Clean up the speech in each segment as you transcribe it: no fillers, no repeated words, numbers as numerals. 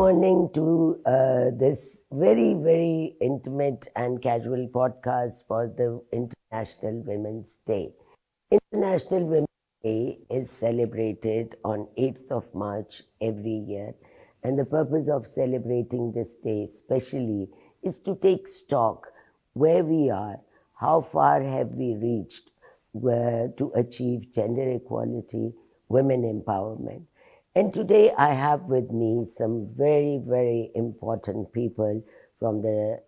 morning to this very, very intimate and casual podcast for the International Women's Day. International Women's Day is celebrated on 8th of March every year, and the purpose of celebrating this day especially is to take stock where we are, how far have we reached to achieve gender equality, women empowerment. And today I have with me some very, very important people from the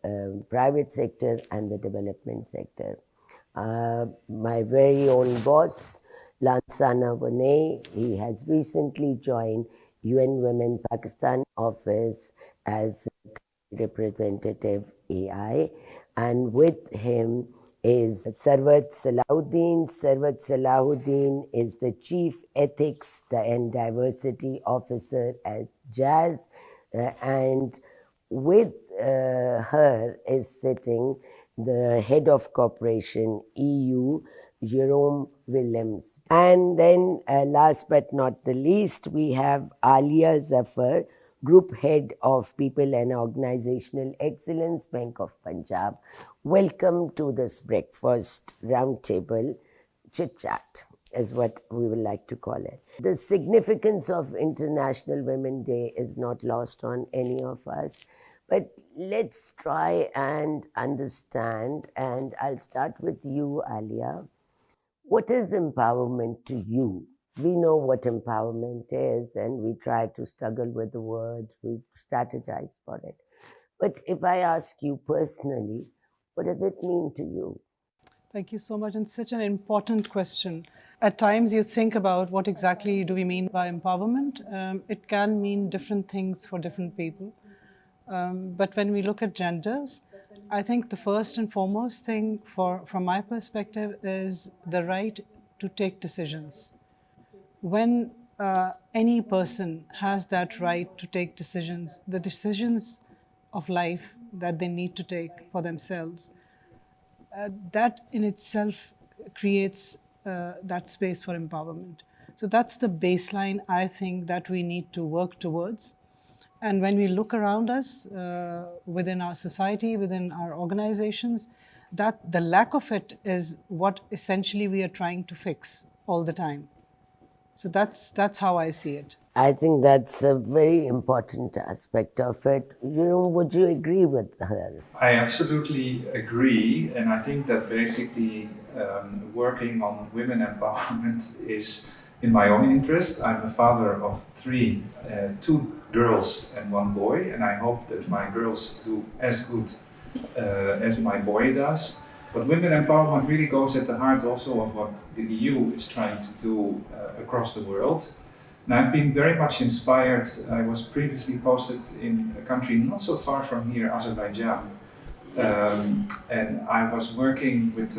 private sector and the development sector. My very own boss, Lansana Vinay, he has recently joined UN Women Pakistan office as representative AI, and with him is Sarwat Salahuddin. Sarwat Salahuddin is the Chief Ethics and Diversity Officer at Jazz, and with her is sitting the Head of Cooperation EU, Jerome Willems. And then last but not the least, we have Alia Zafar, Group Head of People and Organizational Excellence, Bank of Punjab. Welcome to this breakfast roundtable chit-chat, is what we would like to call it. The significance of International Women's Day is not lost on any of us, but let's try and understand, and I'll start with you, Alia. What is empowerment to you? We know what empowerment is, and we try to struggle with the words, we strategize for it. But if I ask you personally, what does it mean to you? Thank you so much, and such an important question. At times you think about what exactly do we mean by empowerment. It can mean different things for different people. But when we look at genders, I think the first and foremost thing from my perspective is the right to take decisions. When any person has that right to take decisions, the decisions of life that they need to take for themselves, that in itself creates that space for empowerment. So that's the baseline, I think, that we need to work towards. And when we look around us, within our society, within our organizations, that the lack of it is what essentially we are trying to fix all the time. So that's how I see it. I think that's a very important aspect of it. Would you agree with her? I absolutely agree, and I think that basically working on women empowerment is in my own interest. I'm a father of three, two girls and one boy, and I hope that my girls do as good as my boy does. But women empowerment really goes at the heart also of what the EU is trying to do across the world. And I've been very much inspired. I was previously posted in a country not so far from here, Azerbaijan. And I was working with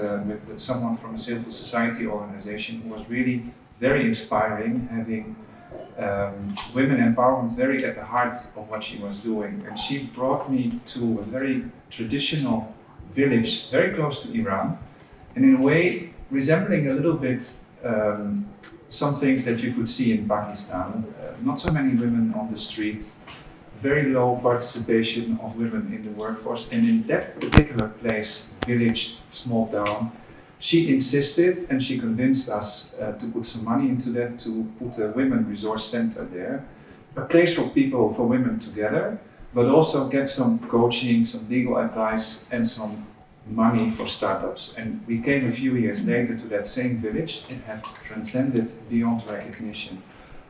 someone from a civil society organization who was really very inspiring, having women empowerment very at the heart of what she was doing. And she brought me to a very traditional village very close to Iran, and in a way resembling a little bit some things that you could see in Pakistan. Not so many women on the streets, very low participation of women in the workforce, and in that particular place, village, small town, she insisted and she convinced us to put some money into that, to put a women resource center there, a place for people, for women together, but also get some coaching, some legal advice, and some money for startups. And we came a few years later to that same village. It had transcended beyond recognition.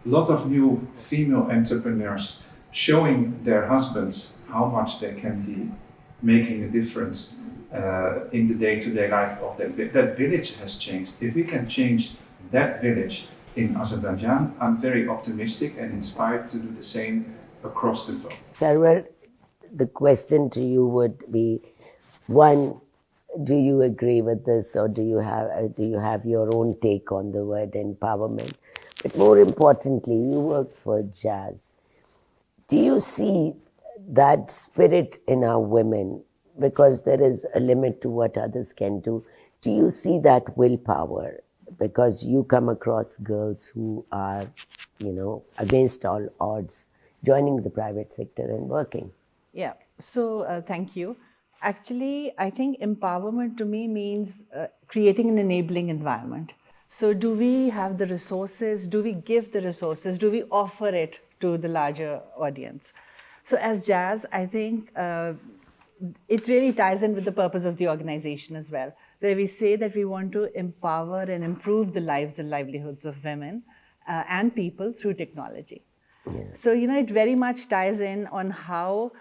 A lot of new female entrepreneurs showing their husbands how much they can be making a difference in the day-to-day life of that village has changed. If we can change that village in Azerbaijan, I'm very optimistic and inspired to do the same across the globe. Sarwar, the question to you would be, one, do you agree with this, or do you have your own take on the word empowerment? But more importantly, you work for Jazz. Do you see that spirit in our women? Because there is a limit to what others can do. Do you see that willpower? Because you come across girls who are, against all odds, joining the private sector and working? Yeah, so thank you. Actually, I think empowerment to me means creating an enabling environment. So, do we have the resources? Do we give the resources? Do we offer it to the larger audience? So, as Jazz, I think it really ties in with the purpose of the organization as well, where we say that we want to empower and improve the lives and livelihoods of women and people through technology. So, it very much ties in on how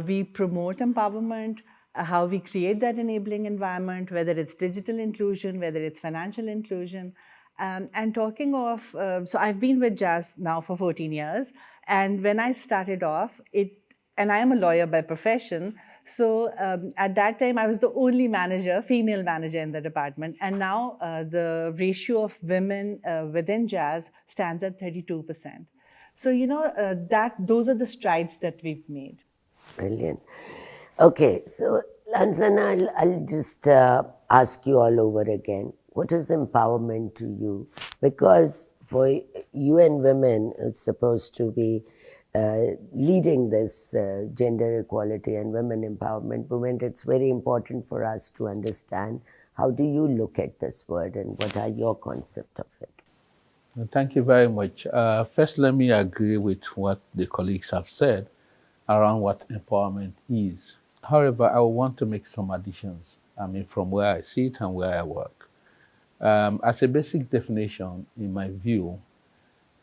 we promote empowerment, how we create that enabling environment, whether it's digital inclusion, whether it's financial inclusion. And talking of, so I've been with Jazz now for 14 years. And when I started off, and I am a lawyer by profession, so at that time, I was the only female manager in the department. And now the ratio of women within Jazz stands at 32%. So, those are the strides that we've made. Brilliant. Okay, so Lansana, I'll just ask you all over again. What is empowerment to you? Because for UN Women, it's supposed to be leading this gender equality and women empowerment movement. It's very important for us to understand how do you look at this word and what are your concept of it? Thank you very much. First, let me agree with what the colleagues have said around what empowerment is. However, I want to make some additions, from where I sit and where I work. As a basic definition, in my view,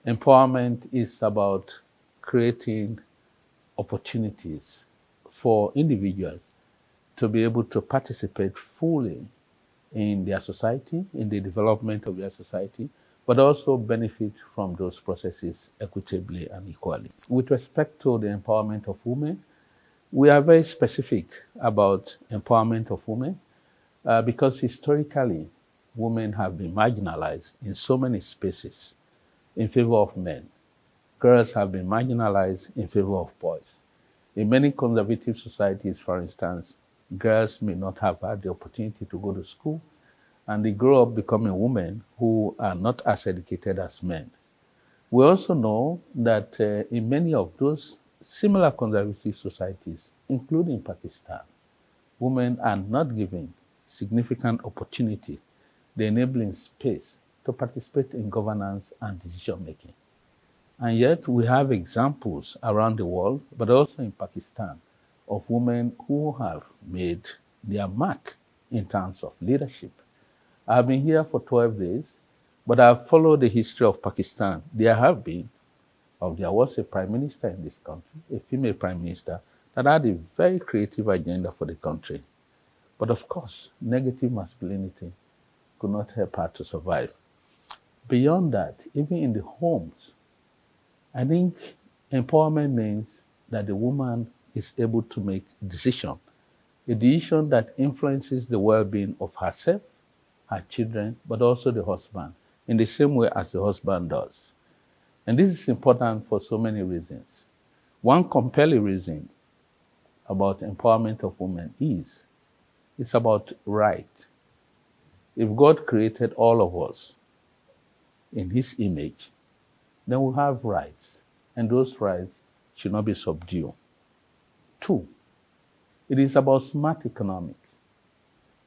empowerment is about creating opportunities for individuals to be able to participate fully in their society, in the development of their society, but also benefit from those processes equitably and equally. With respect to the empowerment of women, we are very specific about empowerment of women because historically, women have been marginalized in so many spaces in favor of men. Girls have been marginalized in favor of boys. In many conservative societies, for instance, girls may not have had the opportunity to go to school, and they grow up becoming women who are not as educated as men. We also know that in many of those similar conservative societies, including Pakistan, women are not given significant opportunity, the enabling space to participate in governance and decision making. And yet we have examples around the world, but also in Pakistan, of women who have made their mark in terms of leadership. I've been here for 12 days, but I've followed the history of Pakistan. There was a prime minister in this country, a female prime minister, that had a very creative agenda for the country. But of course, negative masculinity could not help her to survive. Beyond that, even in the homes, I think empowerment means that the woman is able to make a decision that influences the well-being of herself, her children, but also the husband, in the same way as the husband does. And this is important for so many reasons. One compelling reason about empowerment of women is it's about right. If God created all of us in his image, then we have rights, and those rights should not be subdued. 2, it is about smart economics.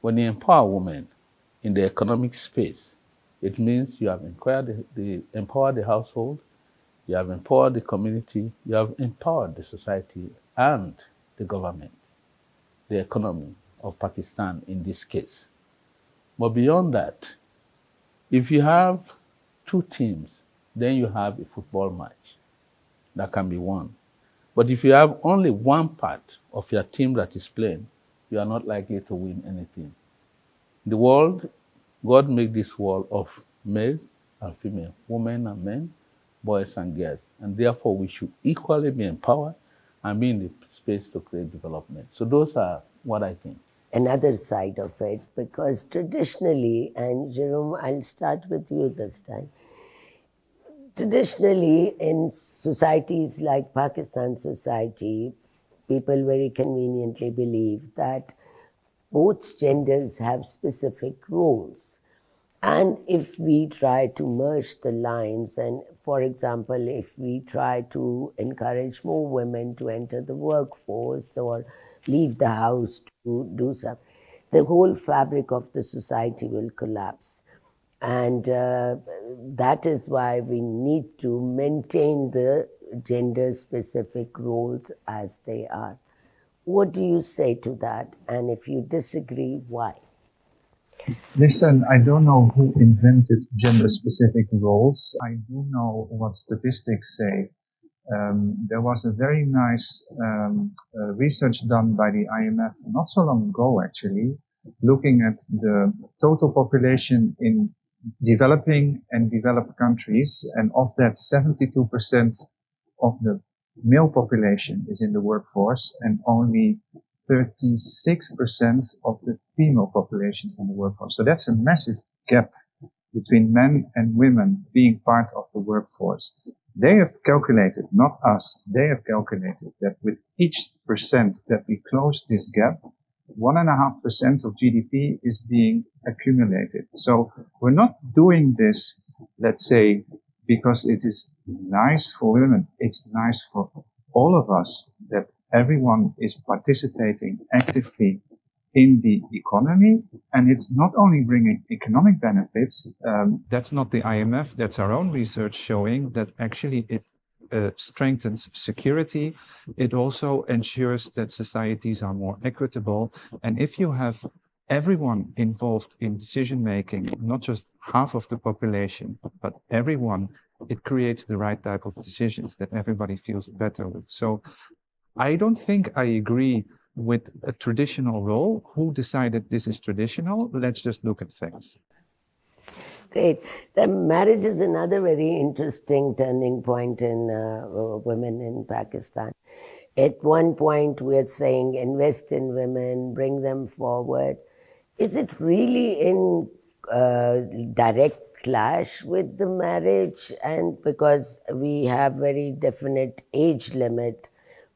When you empower women in the economic space, it means you have empowered the household, you have empowered the community, you have empowered the society and the government, the economy of Pakistan in this case. But beyond that, if you have 2 teams, then you have a football match that can be won. But if you have only one part of your team that is playing, you are not likely to win anything. The world, God made this world of male and female, women and men, boys and girls. And therefore, we should equally be empowered and be in the space to create development. So those are what I think. Another side of it, because traditionally, and Jerome, I'll start with you this time. Traditionally, in societies like Pakistan society, people very conveniently believe that both genders have specific roles. And if we try to merge the lines, and for example, if we try to encourage more women to enter the workforce or leave the house to do something, the whole fabric of the society will collapse. And that is why we need to maintain the gender specific roles as they are. What do you say to that? And if you disagree, why? Listen, I don't know who invented gender-specific roles. I do know what statistics say. There was a very nice research done by the IMF not so long ago, actually, looking at the total population in developing and developed countries, and of that, 72% of the male population is in the workforce, and only 36% of the female population is in the workforce. So that's a massive gap between men and women being part of the workforce. They have calculated, not us, they have calculated that with each percent that we close this gap, 1.5% of GDP is being accumulated. So we're not doing this, let's say, because it is nice for women. It's nice for all of us that everyone is participating actively in the economy, and it's not only bringing economic benefits. That's not the IMF, that's our own research showing that actually it strengthens security. It also ensures that societies are more equitable. And if you have everyone involved in decision making, not just half of the population, but everyone, it creates the right type of decisions that everybody feels better with. So I don't think I agree with a traditional role. Who decided this is traditional? Let's just look at facts. Great. The marriage is another very interesting turning point in women in Pakistan. At one point, we're saying invest in women, bring them forward. Is it really in direct clash with the marriage? And because we have very definite age limit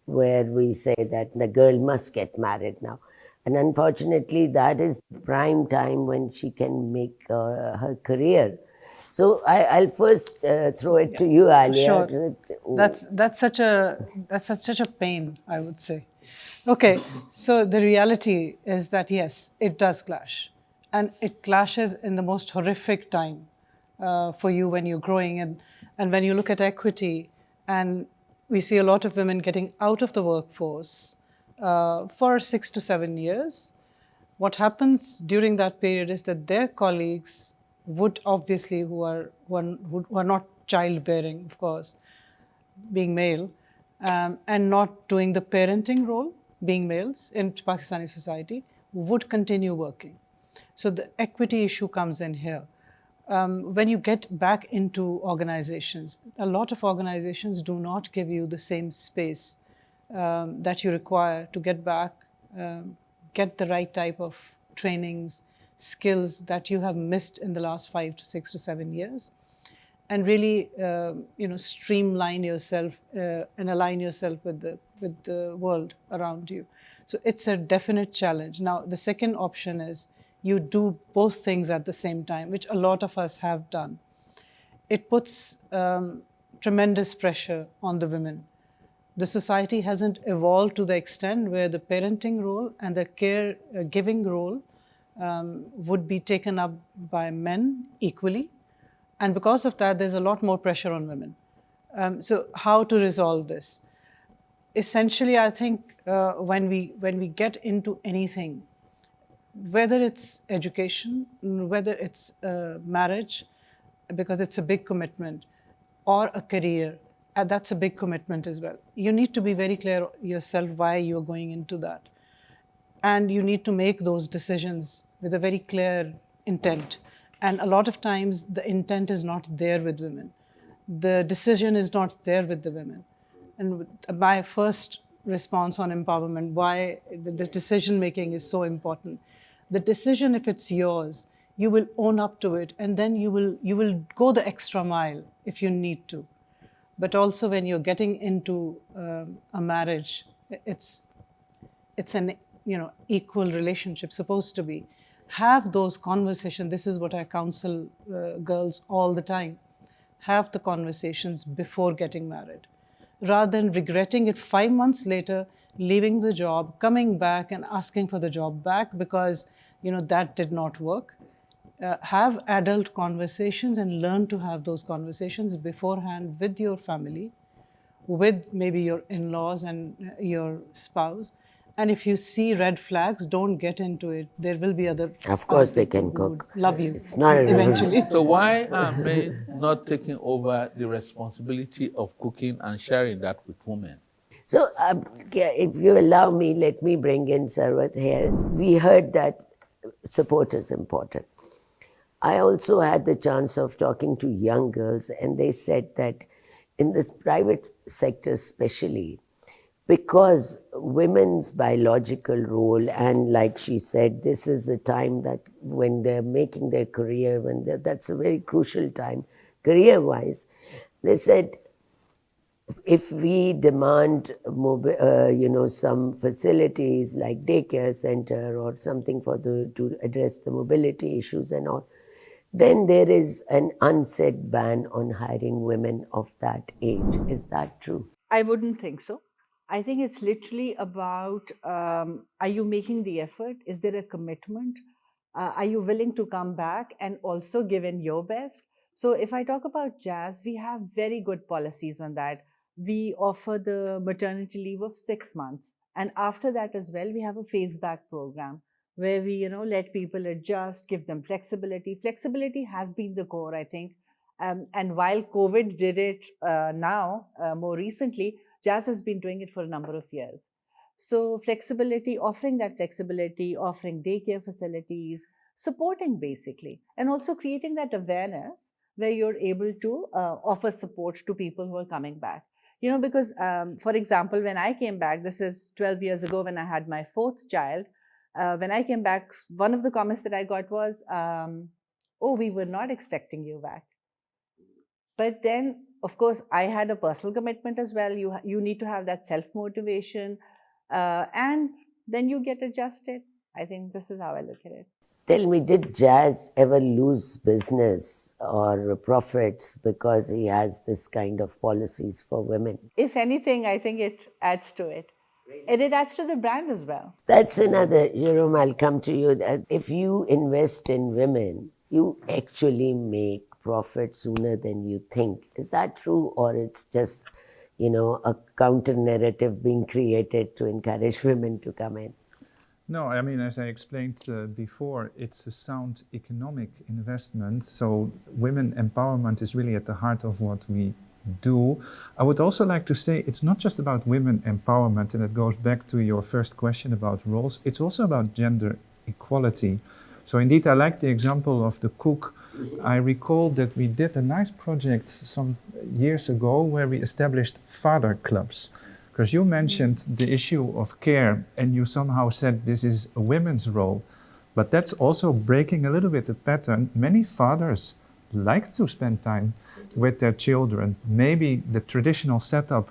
where we say that the girl must get married now. And unfortunately, that is prime time when she can make her career. So I'll first throw it to you, Alia. Sure. That's such a pain, I would say. Okay, so the reality is that yes, it does clash, and it clashes in the most horrific time for you when you're growing, and when you look at equity, and we see a lot of women getting out of the workforce for 6 to 7 years. What happens during that period is that their colleagues would obviously, who are not childbearing, of course, being male, and not doing the parenting role, being males in Pakistani society, would continue working. So the equity issue comes in here. When you get back into organizations, a lot of organizations do not give you the same space that you require to get back, get the right type of trainings, skills that you have missed in the last 5 to 6 to 7 years, and really, streamline yourself and align yourself with the world around you. So it's a definite challenge. Now, the second option is you do both things at the same time, which a lot of us have done. It puts tremendous pressure on the women. The society hasn't evolved to the extent where the parenting role and the caregiving role would be taken up by men equally. And because of that, there's a lot more pressure on women. So how to resolve this? Essentially, I think when we get into anything, whether it's education, whether it's marriage, because it's a big commitment, or a career, that's a big commitment as well. You need to be very clear yourself why you're going into that. And you need to make those decisions with a very clear intent. And a lot of times, the intent is not there with women. The decision is not there with the women. And my first response on empowerment, why the decision-making is so important. The decision, if it's yours, you will own up to it, and then you will go the extra mile if you need to. But also when you're getting into a marriage, it's an equal relationship, supposed to be. Have those conversations. This is what I counsel girls all the time. Have the conversations before getting married, rather than regretting it 5 months later, leaving the job, coming back and asking for the job back because that did not work. Have adult conversations and learn to have those conversations beforehand with your family, with maybe your in-laws and your spouse. And if you see red flags, don't get into it. There will be other Of course, they people can who cook. would love you It's not a eventually. So why are men not taking over the responsibility of cooking and sharing that with women? So, if you allow me, let me bring in Sarwat here. We heard that support is important. I also had the chance of talking to young girls, and they said that in the private sector, especially, because women's biological role, and like she said, this is the time that when they're making their career, that's a very crucial time, career-wise. They said, if we demand, some facilities like daycare center or something to address the mobility issues and all, then there is an unsaid ban on hiring women of that age. Is that true? I wouldn't think so. I think it's literally about, are you making the effort? Is there a commitment? Are you willing to come back and also give in your best? So if I talk about Jazz, we have very good policies on that. We offer the maternity leave of 6 months. And after that as well, we have a phase back program where we, let people adjust, give them flexibility. Flexibility has been the core, I think. And while COVID did it now, more recently, Jazz has been doing it for a number of years. So flexibility, offering that flexibility, offering daycare facilities, supporting basically, and also creating that awareness where you're able to offer support to people who are coming back. Because for example, when I came back, this is 12 years ago when I had my fourth child, when I came back, one of the comments that I got was, oh, we were not expecting you back. But then, of course, I had a personal commitment as well. You need to have that self-motivation, and then you get adjusted. I think this is how I look at it. Tell me, did Jazz ever lose business or profits because he has this kind of policies for women? If anything, I think it adds to it. And it adds to the brand as well. That's another, Jerome, I'll come to you. That if you invest in women, you actually make profit sooner than you think. Is that true? Or it's just, a counter narrative being created to encourage women to come in? No, I mean, as I explained before, it's a sound economic investment. So women empowerment is really at the heart of what we do. I would also like to say it's not just about women empowerment, and it goes back to your first question about roles. It's also about gender equality. So indeed, I like the example of the cook. I recall that we did a nice project some years ago where we established father clubs. Because you mentioned the issue of care and you somehow said this is a women's role. But that's also breaking a little bit the pattern. Many fathers like to spend time with their children. Maybe the traditional setup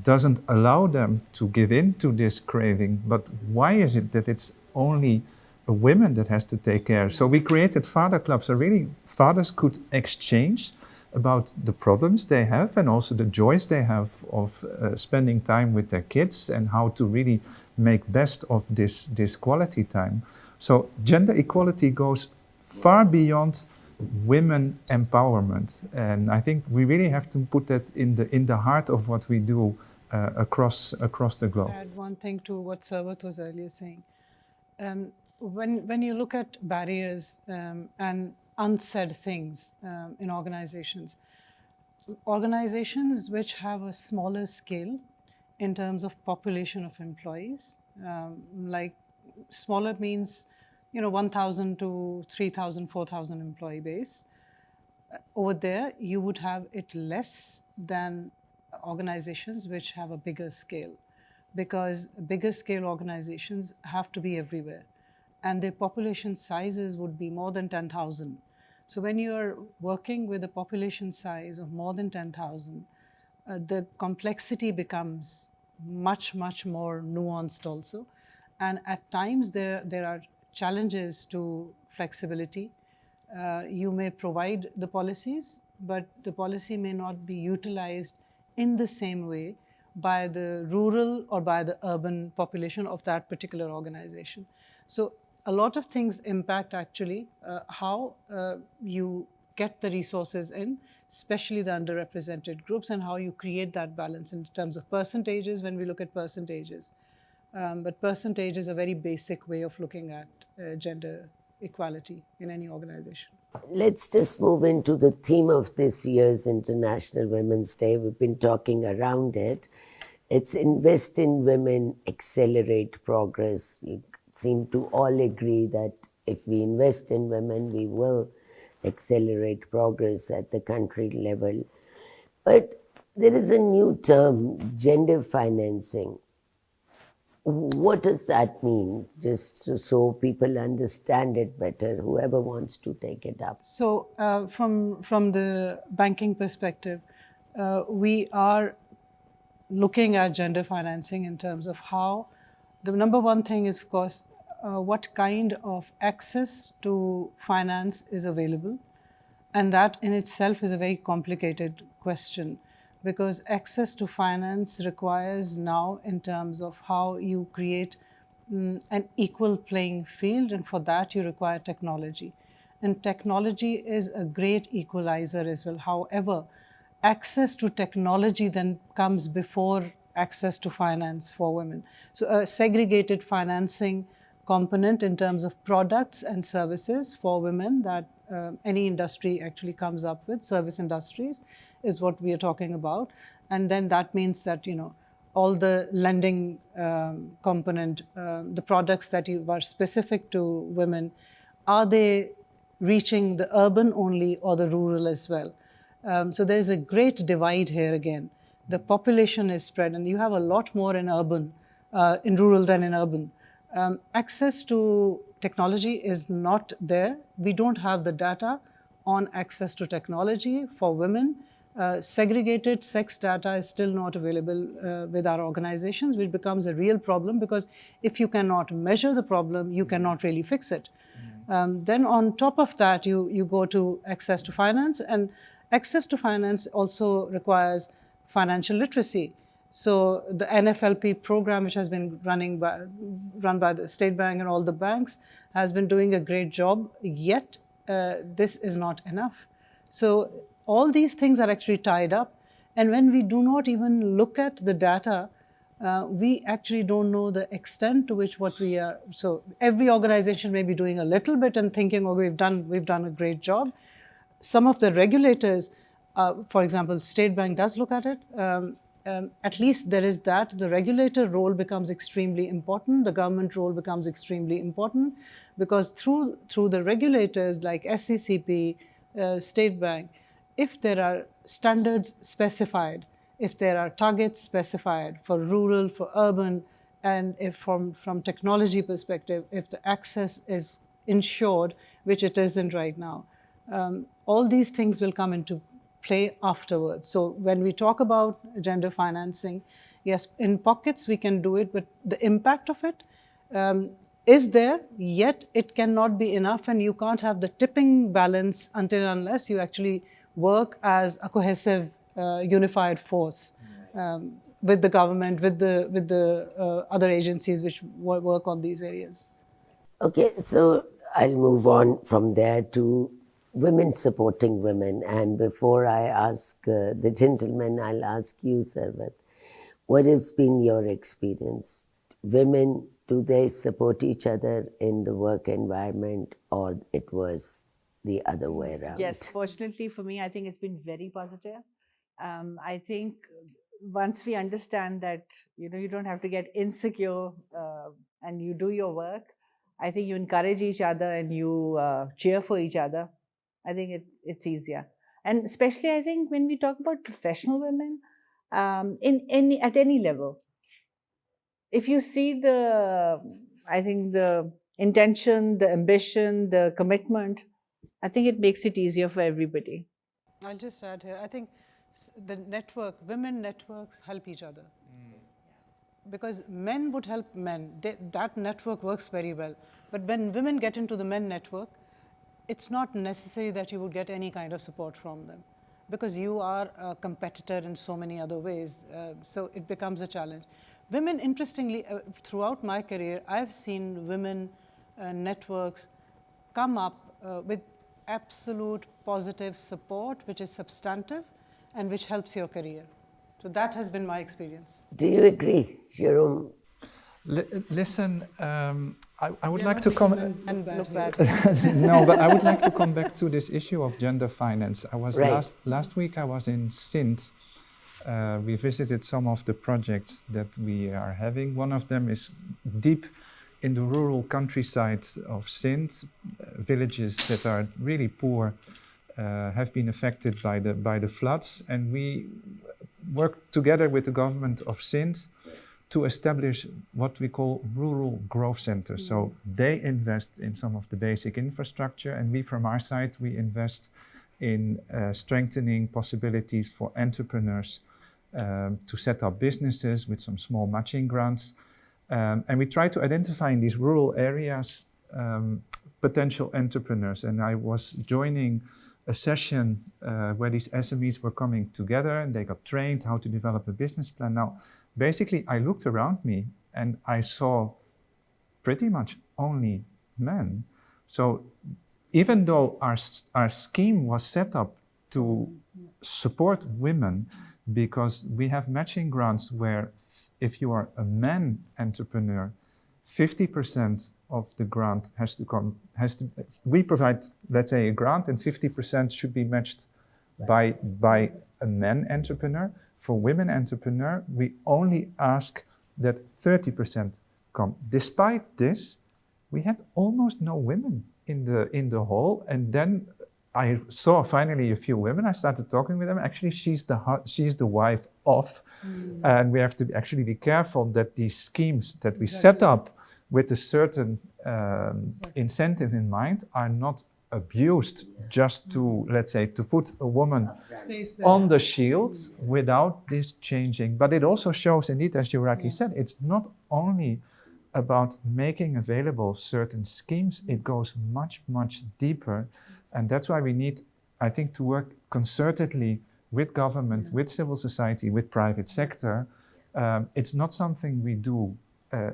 doesn't allow them to give in to this craving. But why is it that it's only a woman that has to take care? So we created father clubs so really fathers could exchange about the problems they have and also the joys they have of spending time with their kids and how to really make best of this quality time. So gender equality goes far beyond women empowerment, and I think we really have to put that in the heart of what we do across the globe. Add one thing to what Sarwat was earlier saying. When you look at barriers and unsaid things in organizations which have a smaller scale in terms of population of employees, like smaller means 1,000 to 3,000, 4,000 employee base. Over there, you would have it less than organizations which have a bigger scale, because bigger scale organizations have to be everywhere, and their population sizes would be more than 10,000. So when you're working with a population size of more than 10,000, the complexity becomes much, much more nuanced also. And at times there are challenges to flexibility. You may provide the policies, but the policy may not be utilized in the same way by the rural or by the urban population of that particular organization. So a lot of things impact actually how you get the resources in, especially the underrepresented groups, and how you create that balance in terms of percentages when we look at percentages. But percentage is a very basic way of looking at gender equality in any organization. Let's just move into the theme of this year's International Women's Day. We've been talking around it. It's Invest in Women, Accelerate Progress. You seem to all agree that if we invest in women, we will accelerate progress at the country level. But there is a new term, gender financing. What does that mean? Just so people understand it better, whoever wants to take it up. So from the banking perspective, we are looking at gender financing in terms of how the number one thing is, of course, what kind of access to finance is available. And that in itself is a very complicated question, because access to finance requires now in terms of how you create an equal playing field, and for that you require technology. And technology is a great equalizer as well. However, access to technology then comes before access to finance for women. So a segregated financing component in terms of products and services for women that any industry actually comes up with, service industries, is what we are talking about. And then that means that, all the lending component, the products that are specific to women, are they reaching the urban only or the rural as well? So there's a great divide here again. The population is spread, and you have a lot more in rural than in urban. Access to technology is not there. We don't have the data on access to technology for women. Segregated sex data is still not available with our organizations, which becomes a real problem, because if you cannot measure the problem, you cannot really fix it. Then on top of that, you go to access to finance, and access to finance also requires financial literacy. So the NFLP program, which has been run by the State Bank and all the banks, has been doing a great job, yet this is not enough. So all these things are actually tied up, and when we do not even look at the data, we actually don't know the extent to which what we are. So every organization may be doing a little bit and thinking, oh, we've done a great job. Some of the regulators, for example, State Bank does look at it. At least there is that. The regulator role becomes extremely important. The government role becomes extremely important, because through the regulators like SCCP, State Bank, if there are standards specified, if there are targets specified for rural, for urban, and if from technology perspective, if the access is ensured, which it isn't right now, all these things will come into play afterwards. So when we talk about gender financing, yes, in pockets we can do it, but the impact of it is there, yet it cannot be enough, and you can't have the tipping balance unless you actually work as a cohesive, unified force with the government, with the other agencies which work on these areas. Okay, so I'll move on from there to women supporting women. And before I ask the gentleman, I'll ask you, Sarvat, what has been your experience? Women, do they support each other in the work environment, or it was the other way around? Yes, fortunately for me, I think it's been very positive. I think once we understand that, you don't have to get insecure and you do your work, I think you encourage each other and you cheer for each other. I think it's easier. And especially, I think, when we talk about professional women, at any level, if you see the intention, the ambition, the commitment, I think it makes it easier for everybody. I'll just add here, I think the women networks help each other. because men would help men. That network works very well. But when women get into the men network, it's not necessary that you would get any kind of support from them, because you are a competitor in so many other ways. So it becomes a challenge. Women, interestingly, throughout my career, I've seen women networks come up with absolute positive support, which is substantive and which helps your career. So that has been my experience. Do you agree, Jerome? Listen, I would like to come. Look bad. No, but I would like to come back to this issue of gender finance. I was Right. last week. I was in Sint. We visited some of the projects that we are having. One of them is deep in the rural countryside of Sint, villages that are really poor, have been affected by the floods, and we worked together with the government of Sint to establish what we call rural growth centers. So they invest in some of the basic infrastructure, and we from our side, we invest in strengthening possibilities for entrepreneurs to set up businesses with some small matching grants. And we try to identify in these rural areas potential entrepreneurs. And I was joining a session where these SMEs were coming together and they got trained how to develop a business plan. Now, basically, I looked around me and I saw pretty much only men. So even though our scheme was set up to support women, because we have matching grants where if you are a man entrepreneur, 50% of the grant we provide, let's say, a grant, and 50% should be matched by a man entrepreneur. For women entrepreneur, we only ask that 30% come. Despite this, we had almost no women in the hall, and then I saw finally a few women. I started talking with them. Actually, she's the wife of, and we have to actually be careful that these schemes that we set up with a certain incentive in mind are not abused just to, let's say, to put a woman on the shield without this changing. But it also shows, indeed, as you rightly said, it's not only about making available certain schemes, it goes much, much deeper. And that's why we need, I think, to work concertedly with government, with civil society, with private sector. It's not something we do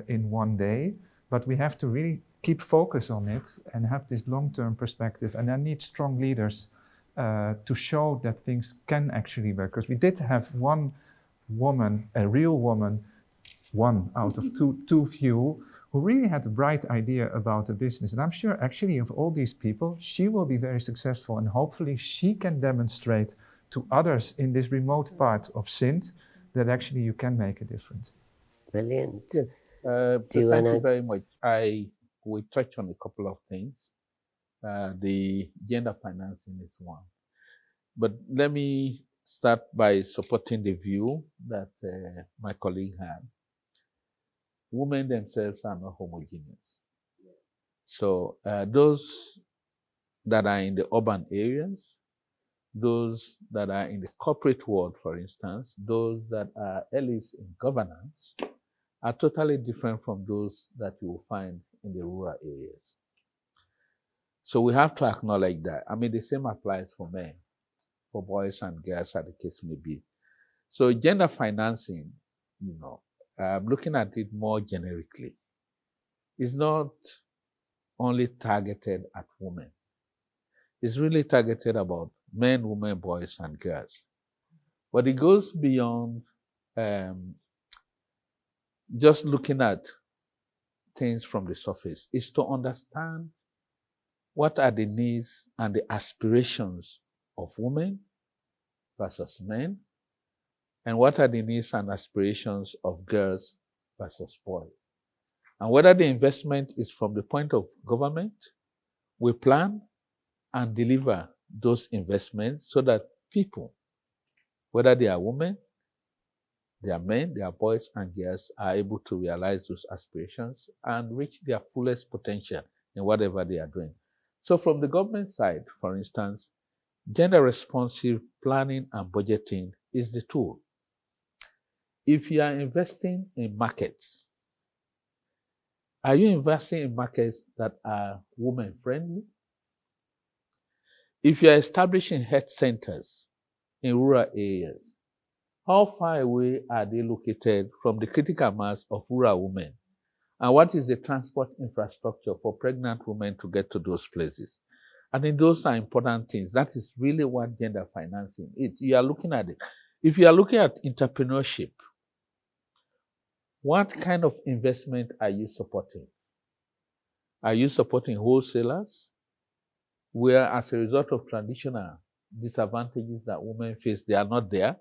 in one day, but we have to really keep focus on it and have this long-term perspective. And I need strong leaders to show that things can actually work. Because we did have one woman, a real woman, one out of too few, who really had a bright idea about a business. And I'm sure actually of all these people, she will be very successful, and hopefully she can demonstrate to others in this remote part of Sint that actually you can make a difference. Brilliant. Yes. Do you Thank wanna- you very much. I will touch on a couple of things. The gender financing is one. But let me start by supporting the view that my colleague had. Women themselves are not homogeneous. So those that are in the urban areas, those that are in the corporate world, for instance, those that are elites in governance, are totally different from those that you will find in the rural areas. So we have to acknowledge that. I mean, the same applies for men, for boys and girls, as the case may be. So gender financing, looking at it more generically, is not only targeted at women. It's really targeted about men, women, boys, and girls. But it goes beyond just looking at things from the surface. It's to understand what are the needs and the aspirations of women versus men, and what are the needs and aspirations of girls versus boys. And whether the investment is from the point of government, we plan and deliver those investments so that people, whether they are women, they are men, they are boys and girls, are able to realize those aspirations and reach their fullest potential in whatever they are doing. So from the government side, for instance, gender responsive planning and budgeting is the tool. if you are investing in markets, are you investing in markets that are women friendly? If you are establishing health centers in rural areas, how far away are they located from the critical mass of rural women? And what is the transport infrastructure for pregnant women to get to those places? I think those are important things. That is really what gender financing is. You are looking at it. If you are looking at entrepreneurship, what kind of investment are you supporting? Are you supporting wholesalers, where as a result of traditional disadvantages that women face, they are not there,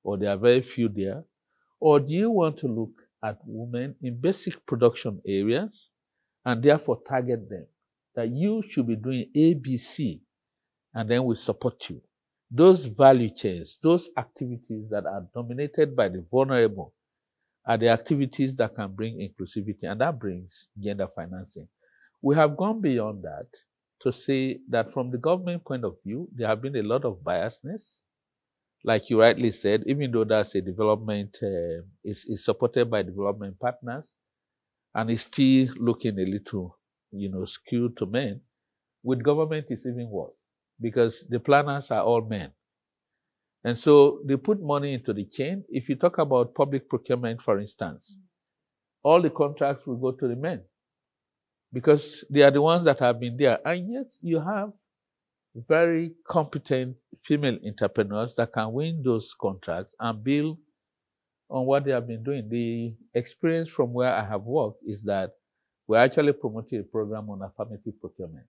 or there are very few there? Or do you want to look at women in basic production areas and therefore target them that you should be doing A, B, C, and then we support you? Those value chains, those activities that are dominated by the vulnerable are the activities that can bring inclusivity, and that brings gender financing. We have gone beyond that to say that from the government point of view, there have been a lot of biasness. Like you rightly said, even though that's a development, is supported by development partners, and is still looking a little, skewed to men. With government, it's even worse, because the planners are all men. And so they put money into the chain. If you talk about public procurement, for instance, all the contracts will go to the men, because they are the ones that have been there. And yet you have very competent female entrepreneurs that can win those contracts and build on what they have been doing. The experience from where I have worked is that we're actually promoting a program on affirmative procurement.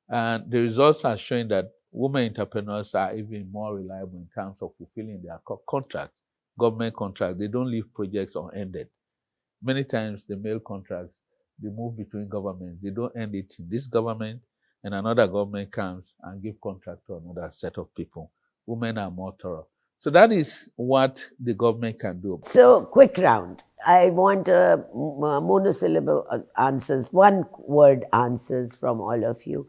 And the results are showing that women entrepreneurs are even more reliable in terms of fulfilling their contracts, government contracts. They don't leave projects unended. Many times the male contracts, they move between governments. They don't end it in this government, and another government comes and give contract to another set of people. Women are more thorough. So that is what the government can do. So, quick round. I want monosyllable answers, one word answers from all of you.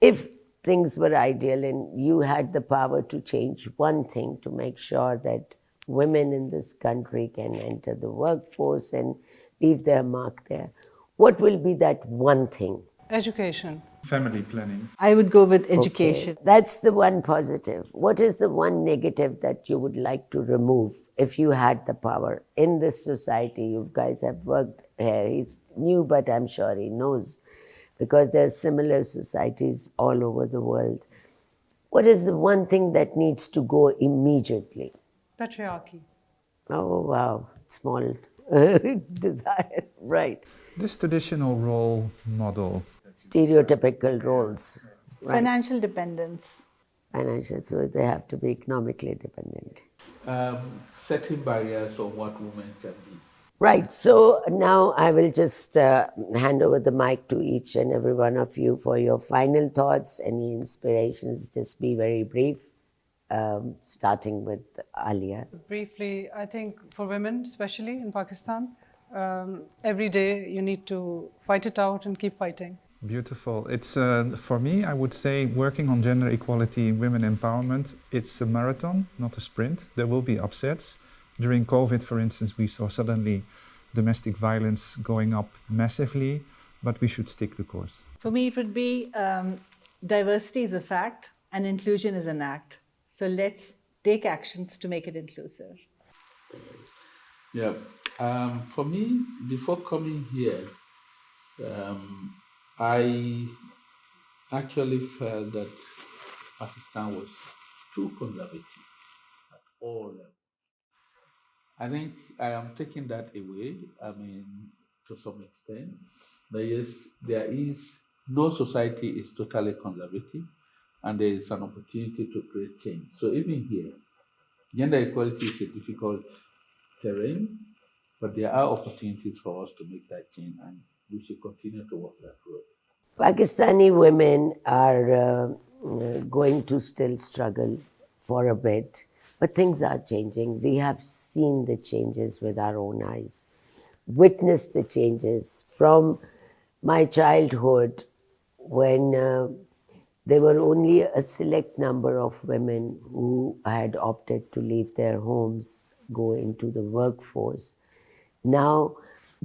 If things were ideal and you had the power to change one thing to make sure that women in this country can enter the workforce and leave their mark there, what will be that one thing? Education. Family planning. I would go with education. Okay, that's the one positive. What is the one negative that you would like to remove if you had the power in this society? You guys have worked here. He's new, but I'm sure he knows, because there's similar societies all over the world. What is the one thing that needs to go immediately? Patriarchy. Oh, wow. Small desire. Right. This traditional role model. Stereotypical roles. Right. Financial dependence. Financial, so they have to be economically dependent. Setting barriers on what women can be. Right. So now I will just hand over the mic to each and every one of you for your final thoughts, any inspirations. Just be very brief, starting with Alia. Briefly, I think for women, especially in Pakistan, every day you need to fight it out and keep fighting. Beautiful. It's for me, I would say, working on gender equality, women empowerment, it's a marathon, not a sprint. There will be upsets. During COVID, for instance, we saw suddenly domestic violence going up massively, but we should stick the course. For me, it would be diversity is a fact and inclusion is an act. So let's take actions to make it inclusive. Yeah. For me, before coming here, I actually felt that Pakistan was too conservative at all levels. I think I am taking that away, to some extent. But yes, there is, no society is totally conservative, and there is an opportunity to create change. So even here, gender equality is a difficult terrain, but there are opportunities for us to make that change, and we should continue to walk that road. Pakistani women are going to still struggle for a bit, but things are changing. We have seen the changes with our own eyes, witnessed the changes from my childhood, when there were only a select number of women who had opted to leave their homes go into the workforce. Now,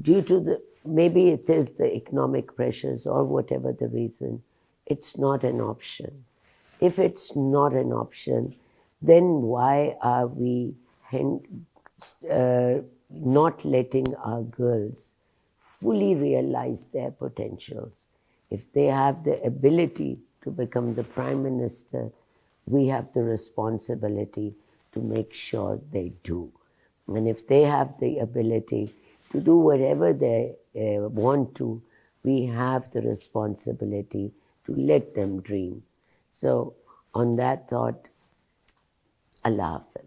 due to maybe it is the economic pressures or whatever the reason, it's not an option. If it's not an option, then why are we not letting our girls fully realize their potentials? If they have the ability to become the Prime Minister, we have the responsibility to make sure they do. And if they have the ability to do whatever they want to, we have the responsibility to let them dream. So, on that thought, Allah Hafiz.